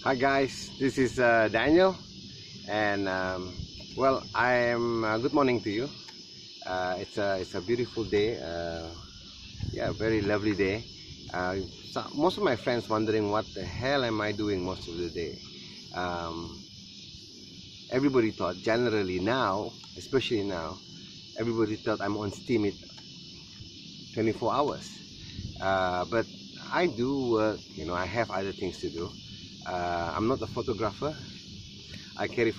Hi guys, this is Daniel, and well, I am good morning to you. It's a beautiful day. Yeah, very lovely day. So most of my friends wondering what the hell am I doing most of the day. Um, Everybody thought generally now, especially now, everybody thought I'm on steemit 24 hours. But I do work. I have other things to do. I'm not a photographer. I carry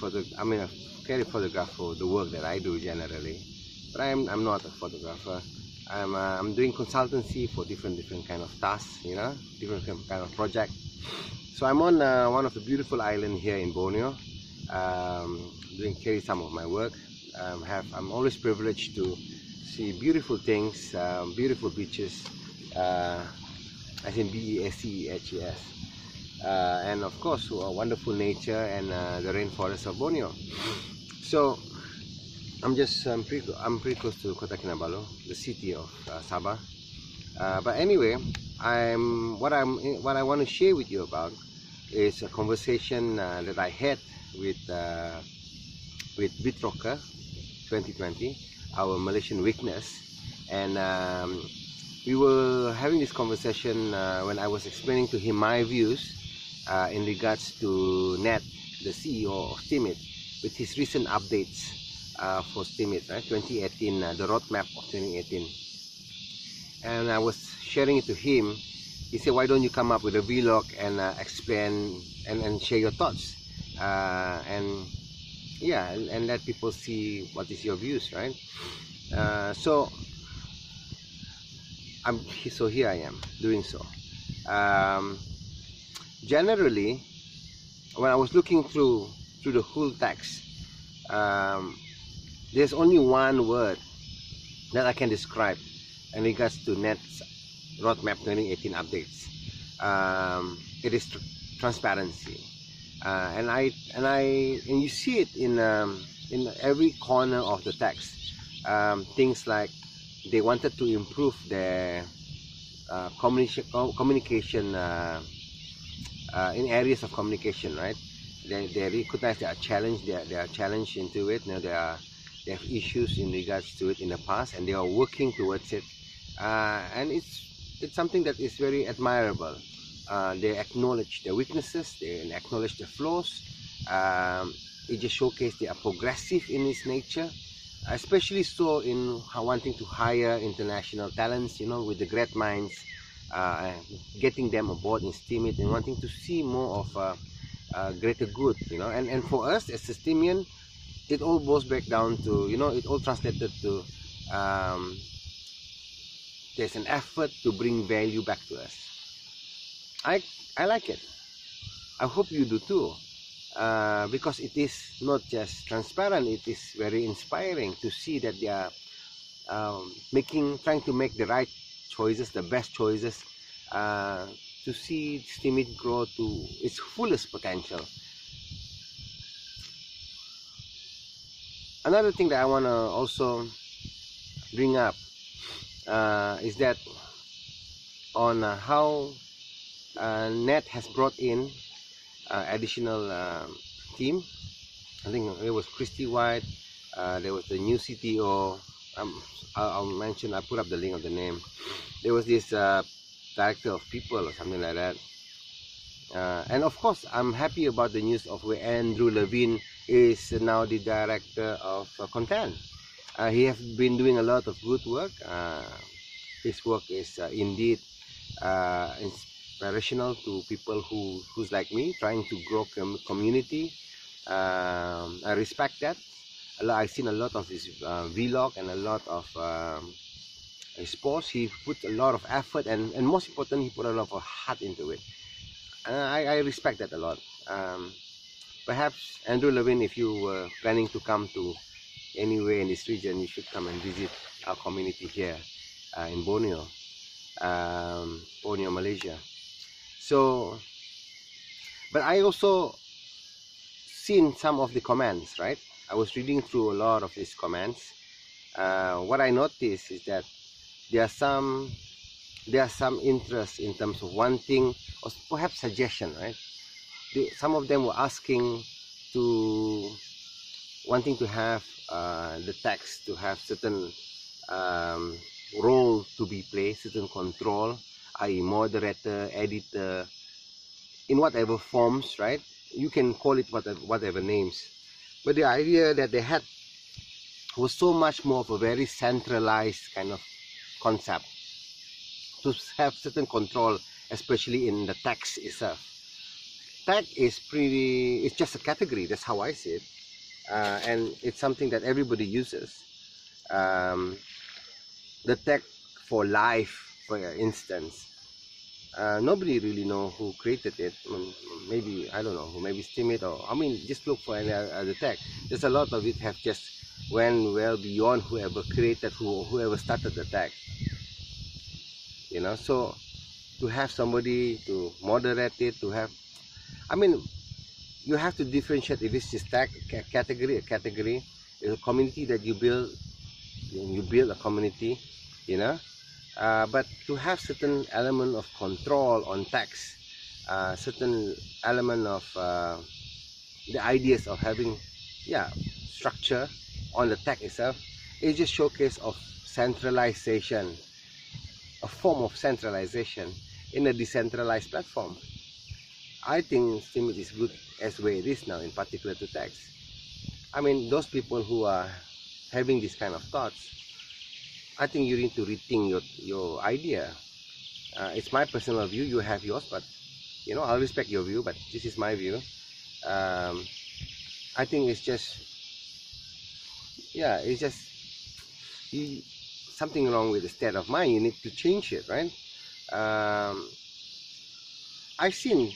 carry photograph for the work that I do generally, but I'm not a photographer. I'm doing consultancy for different kind of tasks, different kind of project. So I'm on one of the beautiful island here in Borneo, doing carry some of my work. I'm always privileged to see beautiful things, beautiful beaches, as in BESCEHES. And of course wonderful nature and the rainforest of Borneo. So I'm pretty close to Kota Kinabalu, the city of Sabah. But anyway, what I want to share with you about is a conversation that I had with Bitroka 2020, our Malaysian witness, and we were having this conversation when I was explaining to him my views in regards to Nat, the CEO of steemit, with his recent updates for steemit, right? 2018, the roadmap of 2018. And I was sharing it to him. He said, why don't you come up with a vlog and explain and share your thoughts, and yeah, and let people see what is your views, right? So here I am doing so. Generally, when I was looking through the whole text, there's only one word that I can describe in regards to Net's roadmap 2018 updates. It is transparency, and you see it in every corner of the text. Things like they wanted to improve their communication. In areas of communication, right? They recognize there are challenged into it. They have issues in regards to it in the past, and they are working towards it. And it's something that is very admirable. They acknowledge their weaknesses, they acknowledge the flaws. It just showcases they are progressive in its nature, especially so in wanting to hire international talents, with the great minds. Getting them aboard in steemit and wanting to see more of greater good, and for us as a steemian, it all boils back down to, it all translated to there's an effort to bring value back to us. I like it. I hope you do too, because it is not just transparent, it is very inspiring to see that they are trying to make the right choices, the best choices, to see steemit grow to its fullest potential. Another thing that I want to also bring up is that on how Net has brought in additional team. I think it was Christy White, there was the new CTO. I'll put up the link of the name. There was this director of people or something like that, and of course I'm happy about the news of where Andrew Levine is now the director of content. He has been doing a lot of good work. His work is indeed inspirational to people who's like me, trying to grow community. I respect that. I've seen a lot of his vlog and a lot of his posts. He put a lot of effort, and most important, he put a lot of heart into it. I respect that a lot. Perhaps Andrew Levine, if you were planning to come to anywhere in this region, you should come and visit our community here in Borneo, Malaysia. So, but I also seen some of the comments, right? I was reading through a lot of his comments. What I noticed is that there are some interest in terms of wanting, or perhaps suggestion, right? some of them were asking to wanting to have the text to have certain role to be played, certain control, i.e. moderator, editor, in whatever forms, right? You can call it whatever names, but the idea that they had was so much more of a very centralized kind of concept to have certain control, especially in the text itself. Tag is it's just a category, that's how I see it, and it's something that everybody uses. The tag for life, for instance, nobody really know who created it. Maybe, I don't know, maybe steemit, or I mean, just look for any other tag. There's a lot of it have just went well beyond whoever created, whoever started the tag, you know. So to have somebody to moderate it, to have, I mean, you have to differentiate if it's just tag category, is a community that you build a community, you know. But to have certain element of control on text, certain element of the ideas of having, yeah, structure on the tag itself, it just showcase of centralization, a form of centralization in a decentralized platform. I think steemit is good as way it is now, in particular to text. I mean, those people who are having this kind of thoughts, I think you need to rethink your idea. It's my personal view, you have yours, but you know, I'll respect your view, but this is my view. I think it's just, yeah, it's just something wrong with the state of mind. You need to change it, right? I've seen,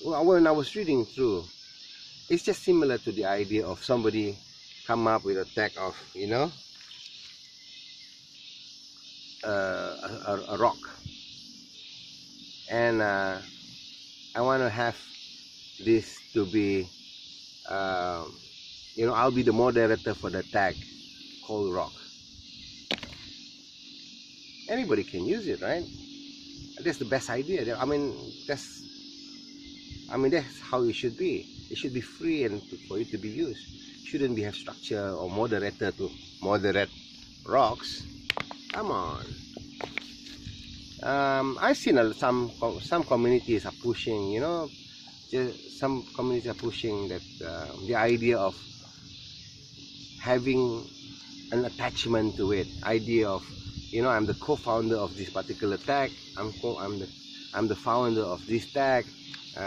when I was reading through, it's just similar to the idea of somebody come up with a tag of, you know, a rock, and I want to have this to be, you know, I'll be the moderator for the tag called rock. Anybody can use it, right? That's the best idea. I mean, that's how it should be. It should be free and for it to be used. Shouldn't be have structure or moderator to moderate rocks. Come on. I've seen some communities are pushing, you know, some communities are pushing that the idea of having an attachment to it, idea of, you know, I'm the co-founder of this particular tag, I'm the founder of this tag,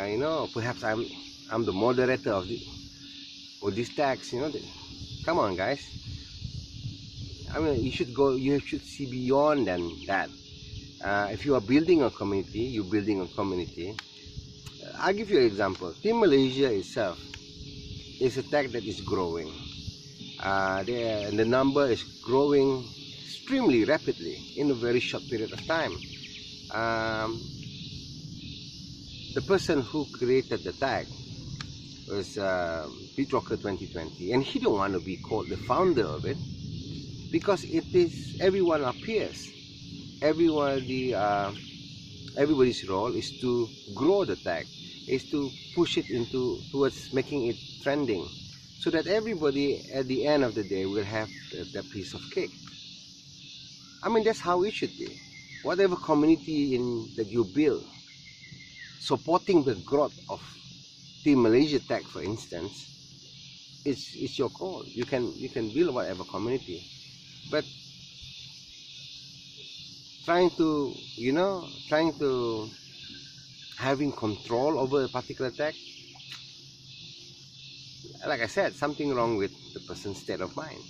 you know, perhaps I'm the moderator of these tags, you know. Come on, guys. I mean, you should see beyond than that. If you are building a community, you're building a community. I'll give you an example. Team Malaysia itself is a tag that is growing. The number is growing extremely rapidly in a very short period of time. The person who created the tag was roadmap2018, and he don't want to be called the founder of it, because it is everyone appears. Everybody's role is to grow the tag, is to push it towards making it trending, so that everybody at the end of the day will have the piece of cake. I mean, that's how it should be. Whatever community that you build, supporting the growth of Team Malaysia tag, for instance, it's your call. You can build whatever community, but trying to having control over a particular tag, like I said, something wrong with the person's state of mind.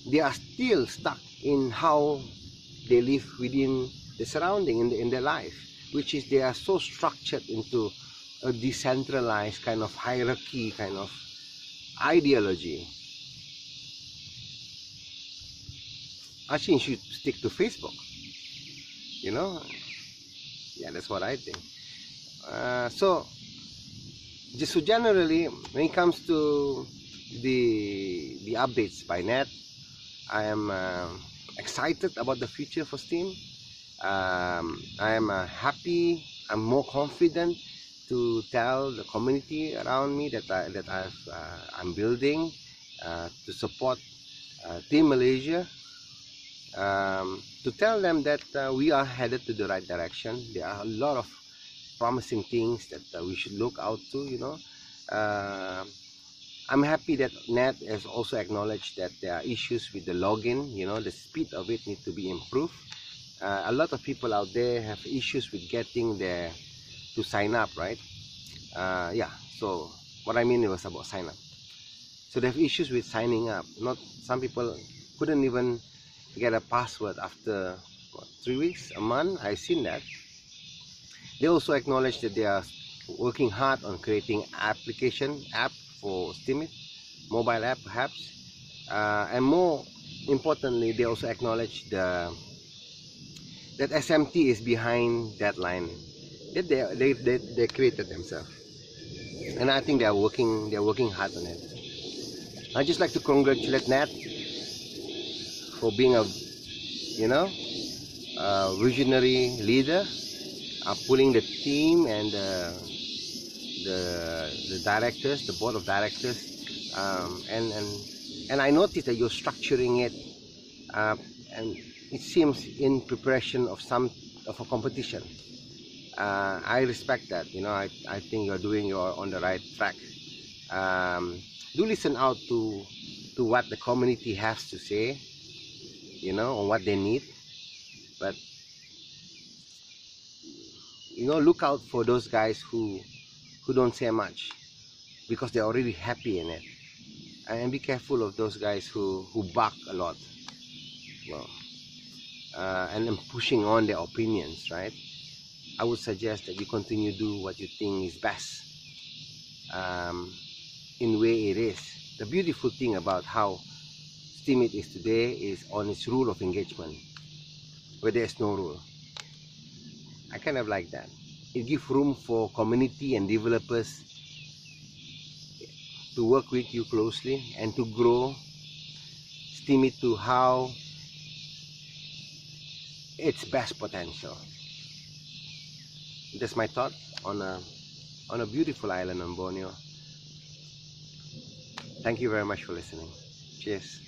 They are still stuck in how they live within the surrounding in their life, which is they are so structured into a decentralized kind of hierarchy, kind of ideology. I think you should stick to Facebook, you know. Yeah, that's what I think. So generally, when it comes to the updates by net, I am excited about the future for Steam. I am happy. I'm more confident to tell the community around me that I'm building to support Team Malaysia, to tell them that we are headed to the right direction. There are a lot of promising things that we should look out to, you know. I'm happy that Nat has also acknowledged that there are issues with the login, you know, the speed of it needs to be improved. A lot of people out there have issues with getting there to sign up, right? Yeah, so what I mean was about sign up. So they have issues with signing up. Some people couldn't even get a password after what, 3 weeks, a month. I've seen that. They also acknowledge that they are working hard on creating app for steemit, mobile app perhaps, and more importantly, they also acknowledge that SMT is behind that line that they created themselves, and I think they're working hard on it. I just like to congratulate Nat for being a visionary leader, pulling the team and the directors, the board of directors, and I noticed that you're structuring it, and it seems in preparation of a competition. I respect that. You know, I think you're on the right track. Do listen out to what the community has to say, you know, on what they need, but you know, look out for those guys who don't say much because they're already happy in it, and be careful of those guys who bark a lot, well, and pushing on their opinions, right? I would suggest that you continue to do what you think is best, in way it is. The beautiful thing about how steemit is today is on its rule of engagement, where there's no rule. I kind of like that. It gives room for community and developers to work with you closely and to grow steemit to how its best potential. That's my thought on a beautiful island on Borneo. Thank you very much for listening. Cheers.